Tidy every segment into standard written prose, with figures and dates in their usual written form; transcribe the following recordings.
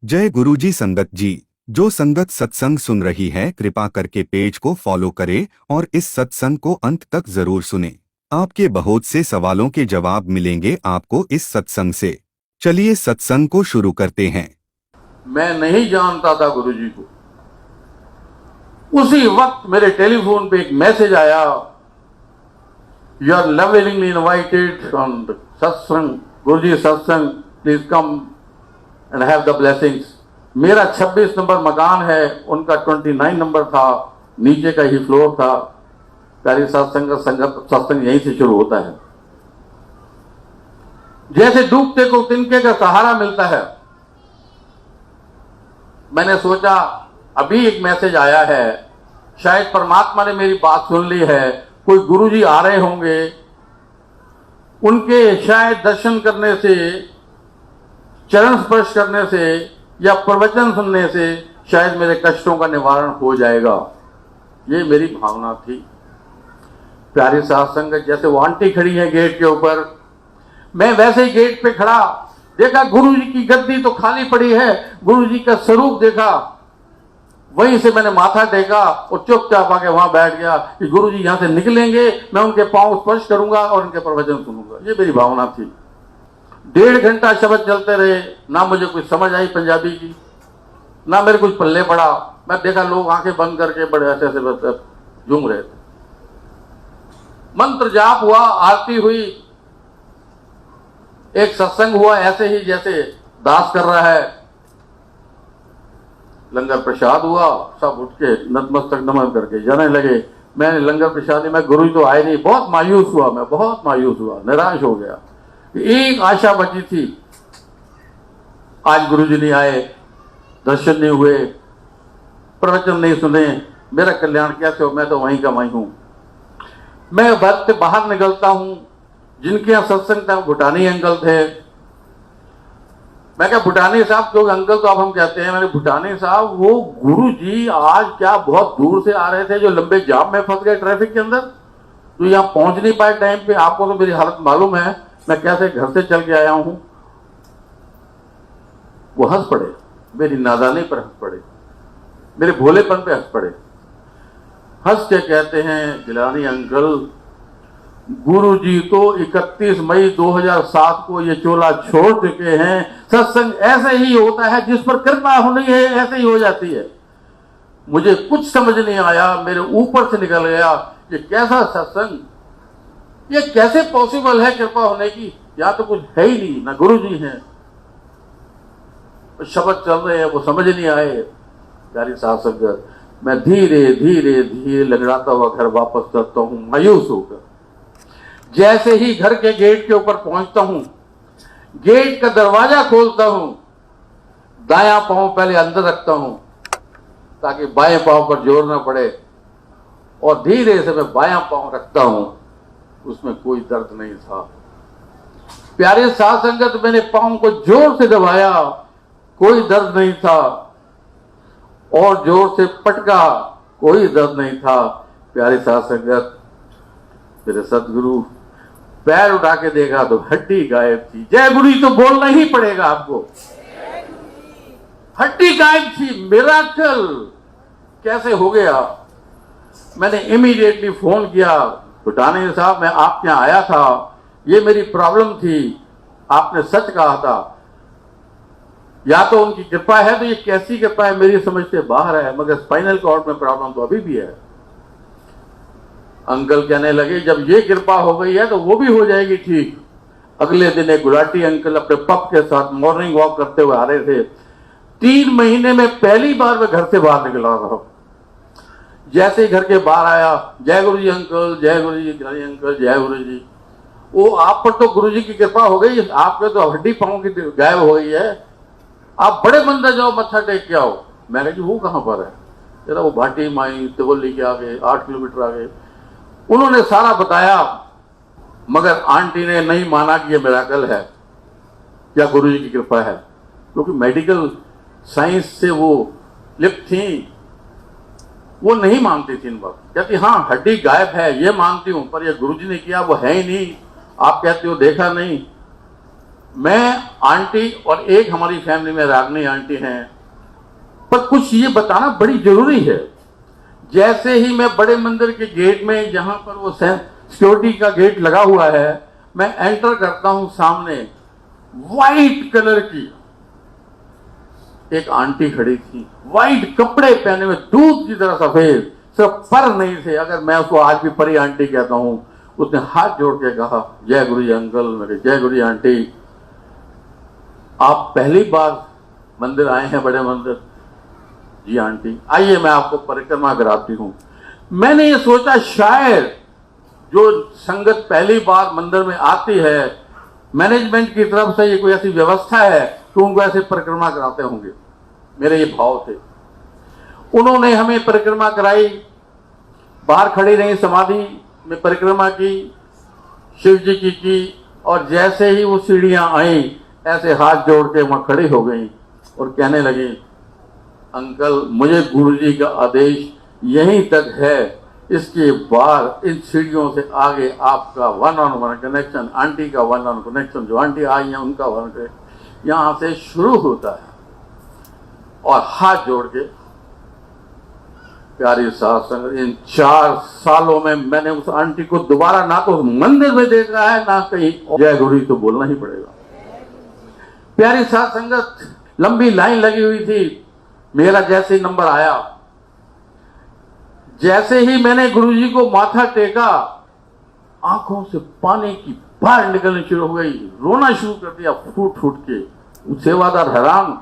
जय गुरुजी संगत जी। जो संगत सत्संग सुन रही है कृपा करके पेज को फॉलो करे और इस सत्संग को अंत तक जरूर सुने। आपके बहुत से सवालों के जवाब मिलेंगे आपको इस सत्संग से। चलिए सत्संग को शुरू करते हैं। मैं नहीं जानता था गुरुजी को। उसी वक्त मेरे टेलीफोन पे एक मैसेज आया, you are lovingly invited on satsang, Guruji satsang, please come and have the blessings. मेरा 26 नंबर मकान है, उनका 29 नंबर था, नीचे का ही फ्लोर था। प्यारी सत्संग यहीं से शुरू होता है। जैसे डूबते को तिनके का सहारा मिलता है, मैंने सोचा अभी एक मैसेज आया है, शायद परमात्मा ने मेरी बात सुन ली है, कोई गुरुजी आ रहे होंगे, उनके शायद दर्शन करने से, चरण स्पर्श करने से या प्रवचन सुनने से शायद मेरे कष्टों का निवारण हो जाएगा। ये मेरी भावना थी। प्यारी साध संगत, जैसे वो आंटी खड़ी है गेट के ऊपर, मैं वैसे ही गेट पे खड़ा, देखा गुरुजी की गद्दी तो खाली पड़ी है, गुरुजी का स्वरूप देखा, वहीं से मैंने माथा टेका और चुपचाप आके वहां बैठ गया कि गुरुजी यहां से निकलेंगे, मैं उनके पांव स्पर्श करूंगा और उनके प्रवचन सुनूंगा। ये मेरी भावना थी। 1.5 घंटा शब्द चलते रहे, ना मुझे कुछ समझ आई पंजाबी की, ना मेरे कुछ पल्ले पड़ा। मैं देखा लोग आंखें बंद करके बड़े ऐसे ऐसे झूम रहे थे। मंत्र जाप हुआ, आरती हुई, एक सत्संग हुआ ऐसे ही जैसे दास कर रहा है, लंगर प्रसाद हुआ, सब उठ के नतमस्तक नमन करके जाने लगे। मैंने लंगर प्रसाद, मैं गुरु तो आए नहीं, बहुत मायूस हुआ, मैं बहुत मायूस हुआ, निराश हो गया। एक आशा बची थी, आज गुरुजी नहीं आए, दर्शन नहीं हुए, प्रवचन नहीं सुने, मेरा कल्याण कैसे हो, मैं तो वहीं का वहीं हूं। मैं घर से बाहर निकलता हूं, जिनके यहां सत्संग था भूटानी अंकल थे। मैं क्या भूटानी साहब, जो अंकल तो अब हम कहते हैं, मैंने भूटानी साहब वो गुरुजी आज क्या बहुत दूर से आ रहे थे, जो लंबे जाम में फंस गए ट्रैफिक के अंदर, तो यहां पहुंच नहीं पाए टाइम पे। आपको तो मेरी हालत मालूम है, मैं कैसे घर से चल के आया हूं। वो हंस पड़े, मेरी नादानी पर हंस पड़े, मेरे भोलेपन पे हंस पड़े। हंस के कहते हैं, गिलानी अंकल, गुरुजी तो 31 मई 2007 को ये चोला छोड़ चुके हैं। सत्संग ऐसे ही होता है, जिस पर कृपा होनी है ऐसे ही हो जाती है। मुझे कुछ समझ नहीं आया, मेरे ऊपर से निकल गया, ये कैसा सत्संग, ये कैसे पॉसिबल है कृपा होने की, या तो कुछ है ही नहीं, ना गुरुजी हैं। शब्द चल रहे हैं, वो समझ नहीं आए। प्यारी साध संगत, मैं धीरे धीरे धीरे लंगड़ाता हुआ घर वापस जाता हूं, मायूस होकर। जैसे ही घर के गेट के ऊपर पहुंचता हूं, गेट का दरवाजा खोलता हूं, दायां पांव पहले अंदर रखता हूं ताकि बाएं पांव पर जोर ना पड़े, और धीरे से मैं बायां पांव रखता हूं। उसमें कोई दर्द नहीं था। प्यारे साध संगत, मैंने पांव को जोर से दबाया, कोई दर्द नहीं था, और जोर से पटका, कोई दर्द नहीं था। प्यारे साध संगत, मेरे सदगुरु पैर उठा के देखा तो हड्डी गायब थी। जय गुरु तो बोलना ही पड़ेगा आपको, हड्डी गायब थी। मिरेकल कैसे हो गया? मैंने इमीडिएटली फोन किया, भूटानी साहब मैं आपके यहाँ आया था, ये मेरी प्रॉब्लम थी, आपने सच कहा था। या तो उनकी कृपा है, तो ये कैसी कृपा है मेरी समझ से बाहर है, मगर स्पाइनल कॉर्ड में प्रॉब्लम तो अभी भी है। अंकल कहने लगे, जब ये कृपा हो गई है तो वो भी हो जाएगी ठीक। अगले दिन एक गुलाटी अंकल अपने पप के साथ मॉर्निंग वॉक करते हुए आ रहे थे। 3 महीने में पहली बार मैं घर से बाहर निकला था। जैसे ही घर के बाहर आया, जय गुरु जी अंकल, जय गुरु जी अंकल, जय गुरु जी। वो आप पर तो गुरु जी की कृपा हो गई, आपके तो हड्डी पांव की गायब हो गई है, आप बड़े मंदिर जाओ, मत्था टेक के आओ। मैंने कहा वो कहां पर है? तेरा वो भाटी माई तिवली के आगे 8 किलोमीटर आगे। उन्होंने सारा बताया, मगर आंटी ने नहीं माना कि ये मिरेकल है या गुरुजी की कृपा है, क्योंकि मेडिकल साइंस से वो लिप्त थी, वो नहीं मानती थी इन बात। कहती हाँ हड्डी गायब है ये मानती हूं, पर ये गुरुजी ने किया वो है ही नहीं, आप कहते हो देखा नहीं। मैं, आंटी और एक हमारी फैमिली में रागनी आंटी हैं, पर कुछ ये बताना बड़ी जरूरी है। जैसे ही मैं बड़े मंदिर के गेट में, जहां पर वो सिक्योरिटी का गेट लगा हुआ है, मैं एंटर करता हूं, सामने वाइट कलर की एक आंटी खड़ी थी, वाइट कपड़े पहने हुए, दूध की तरह सफेद, सिर्फ पर नहीं थे। अगर मैं उसको आज भी परी आंटी कहता हूं। उसने हाथ जोड़ के कहा, जय गुरु जी अंकल। मेरे जय गुरु जी आंटी, आप पहली बार मंदिर आए हैं, बड़े मंदिर? जी आंटी, आइए मैं आपको परिक्रमा कराती हूं। मैंने ये सोचा शायद जो संगत पहली बार मंदिर में आती है, मैनेजमेंट की तरफ से ये कोई ऐसी व्यवस्था है कि उनको ऐसे परिक्रमा कराते होंगे, मेरे ये भाव थे। उन्होंने हमें परिक्रमा कराई, बाहर खड़ी रही, समाधि में परिक्रमा की, शिव जी की, और जैसे ही वो सीढ़ियां आई, ऐसे हाथ जोड़ के वहां खड़ी हो गई और कहने लगी, अंकल मुझे गुरु जी का आदेश यहीं तक है, इसके बाद इन सीढ़ियों से आगे आपका one on one connection, aunty का वन ऑन कनेक्शन, जो आंटी आई हैं उनका वन कनेक्शन यहां से शुरू होता है। और हाथ जोड़ के प्यारी साथ संगत, इन 4 सालों में मैंने उस आंटी को दोबारा ना तो मंदिर में देखा है, ना कहीं। जय गुरु तो बोलना ही पड़ेगा। प्यारी साथ संगत, लंबी लाइन लगी हुई थी। मेरा जैसे ही नंबर आया, जैसे ही मैंने गुरुजी को माथा टेका, आंखों से पानी की बाहर निकलनी शुरू हो गई, रोना शुरू कर दिया फूट फूट के। सेवादार हैरान,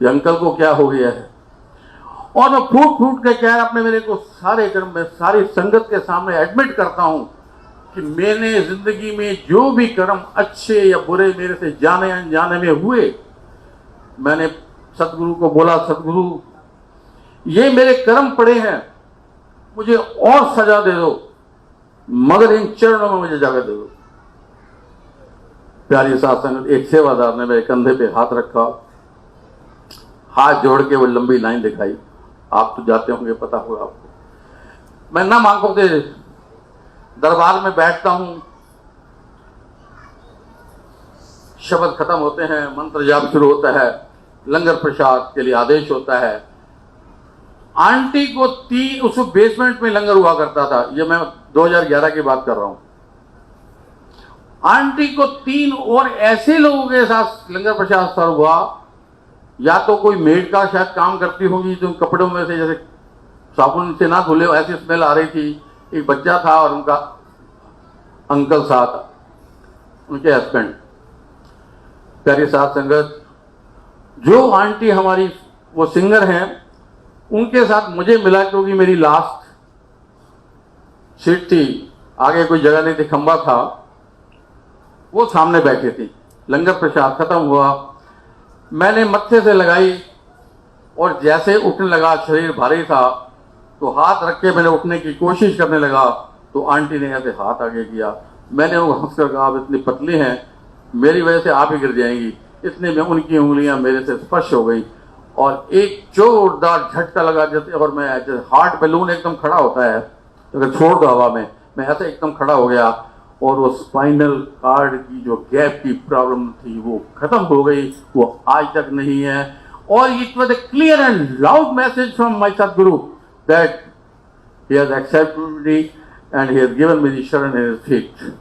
ये अंकल को क्या हो गया है। और मैं फूट फूट के कह अपने मेरे को सारे कर्म में, सारी संगत के सामने एडमिट करता हूं कि मैंने जिंदगी में जो भी कर्म अच्छे या बुरे मेरे से जाने अनजाने में हुए, मैंने सतगुरु को बोला, सतगुरु ये मेरे कर्म पड़े हैं, मुझे और सजा दे दो, मगर इन चरणों में मुझे जगह दे दो। प्यारी साथ संगत, एक सेवादार ने मेरे कंधे पे हाथ रखा, हाथ जोड़ के वो लंबी लाइन दिखाई। आप तो जाते होंगे, पता होगा आपको। मैं नम आंखों के दरबार में बैठता हूं, शब्द खत्म होते हैं, मंत्र जाप शुरू होता है, लंगर प्रसाद के लिए आदेश होता है। आंटी को उस बेसमेंट में लंगर हुआ करता था, ये मैं 2011 की बात कर रहा हूं। आंटी को 3 और ऐसे लोगों के साथ लंगर प्रसाद सर्व हुआ, या तो कोई मेड का शायद काम करती होगी, जो कपड़ों में से जैसे साबुन से ना धुले ऐसी स्मेल आ रही थी। एक बच्चा था और उनका अंकल साथ, उनके हस्बैंड। प्यारी साथ संगत, जो आंटी हमारी वो सिंगर हैं, उनके साथ मुझे मिला, क्योंकि मेरी लास्ट सीट थी, आगे कोई जगह नहीं थी, खंबा था, वो सामने बैठी थी। लंगर प्रसाद खत्म हुआ, मैंने मत्थे से लगाई और जैसे उठने लगा, शरीर भारी था, तो हाथ रख के मैंने उठने की कोशिश करने लगा, तो आंटी ने ऐसे हाथ आगे किया। मैंने वो हंसकर कहा, आप इतनी पतली हैं, मेरी वजह से आप ही गिर जाएंगी। इतने में उनकी उंगलियां मेरे से स्पर्श हो गई और एक जोरदार झटका लगा, जैसे, और मैं जैसे हार्ट बैलून एकदम खड़ा होता है, अगर छोड़ दो हवा में, मैं ऐसे एकदम खड़ा हो गया और वो स्पाइनल कार्ड की जो गैप की प्रॉब्लम थी वो खत्म हो गई, वो आज तक नहीं है। और it was a clear and loud message from my Sadhguru that he has accepted me and he has given me the sharan in his feet.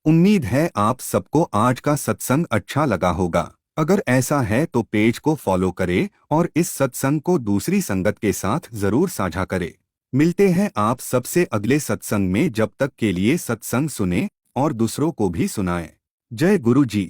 उम्मीद है आप सबको आज का सत्संग अच्छा लगा होगा। अगर ऐसा है तो पेज को फॉलो करें और इस सत्संग को दूसरी संगत के साथ जरूर साझा करें। मिलते हैं आप सबसे अगले सत्संग में, जब तक के लिए सत्संग सुने और दूसरों को भी सुनाएं। जय गुरु जी।